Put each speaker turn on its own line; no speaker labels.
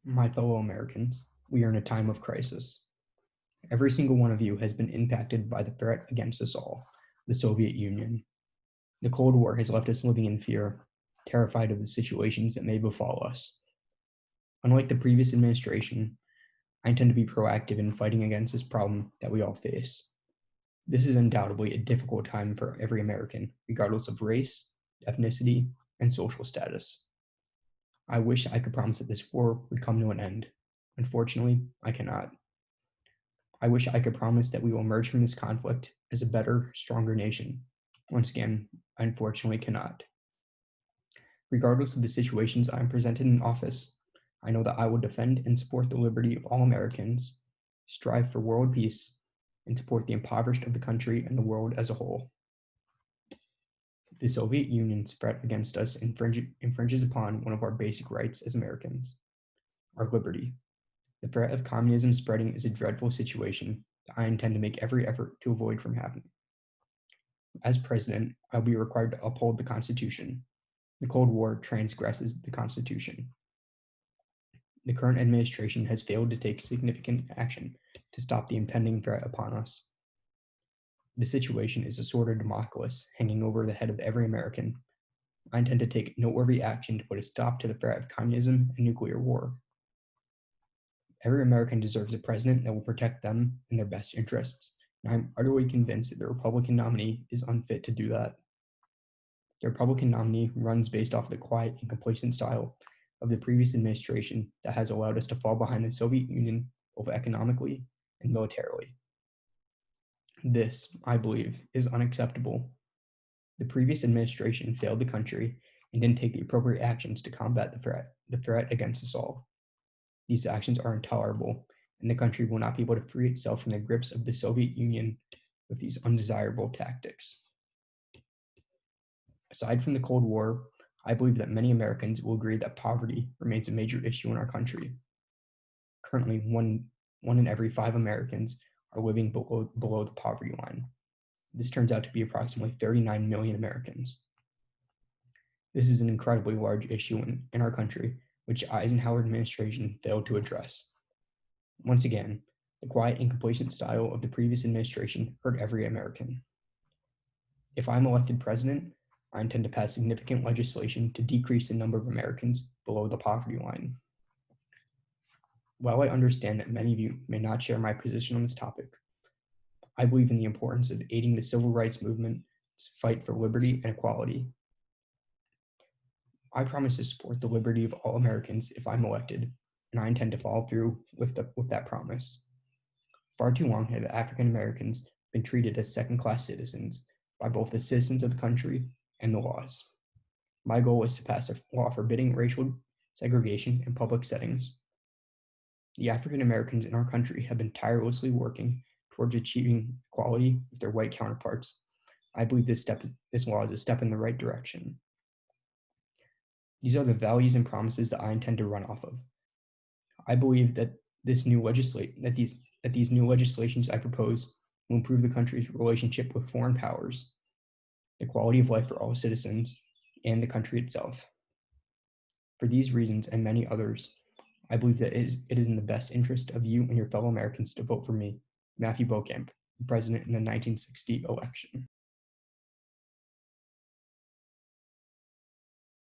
My fellow Americans, we are in a time of crisis. Every single one of you has been impacted by the threat against us all, the Soviet Union. The Cold War has left us living in fear, terrified of the situations that may befall us. Unlike the previous administration, I intend to be proactive in fighting against this problem that we all face. This is undoubtedly a difficult time for every American, regardless of race, ethnicity, and social status. I wish I could promise that this war would come to an end. Unfortunately, I cannot. I wish I could promise that we will emerge from this conflict as a better, stronger nation. Once again, I unfortunately cannot. Regardless of the situations I am presented in office, I know that I will defend and support the liberty of all Americans, strive for world peace, and support the impoverished of the country and the world as a whole. The Soviet Union's threat against us infringes upon one of our basic rights as Americans, our liberty. The threat of communism spreading is a dreadful situation that I intend to make every effort to avoid from happening. As president, I'll be required to uphold the Constitution. The Cold War transgresses the Constitution. The current administration has failed to take significant action to stop the impending threat upon us. The situation is a sword of Damocles hanging over the head of every American. I intend to take noteworthy action to put a stop to the threat of communism and nuclear war. Every American deserves a president that will protect them and their best interests, and I'm utterly convinced that the Republican nominee is unfit to do that. The Republican nominee runs based off the quiet and complacent style of the previous administration that has allowed us to fall behind the Soviet Union both economically and militarily. This, I believe, is unacceptable. The previous administration failed the country and didn't take the appropriate actions to combat the threat against us all. These actions are intolerable, and the country will not be able to free itself from the grips of the Soviet Union with these undesirable tactics. Aside from the Cold War, I believe that many Americans will agree that poverty remains a major issue in our country. Currently, one in every 5 Americans are living below the poverty line. This turns out to be approximately 39 million Americans. This is an incredibly large issue in our country, which the Eisenhower administration failed to address. Once again, the quiet and complacent style of the previous administration hurt every American. If I'm elected president, I intend to pass significant legislation to decrease the number of Americans below the poverty line. While I understand that many of you may not share my position on this topic, I believe in the importance of aiding the civil rights movement's fight for liberty and equality. I promise to support the liberty of all Americans if I'm elected, and I intend to follow through with that promise. Far too long have African Americans been treated as second-class citizens by both the citizens of the country and the laws. My goal is to pass a law forbidding racial segregation in public settings. The African Americans in our country have been tirelessly working towards achieving equality with their white counterparts. I believe this law is a step in the right direction. These are the values and promises that I intend to run off of. I believe that these new legislations I propose will improve the country's relationship with foreign powers, the quality of life for all citizens, and the country itself. For these reasons and many others, I believe that it is in the best interest of you and your fellow Americans to vote for me, Matthew Beauchamp, president in the 1960 election.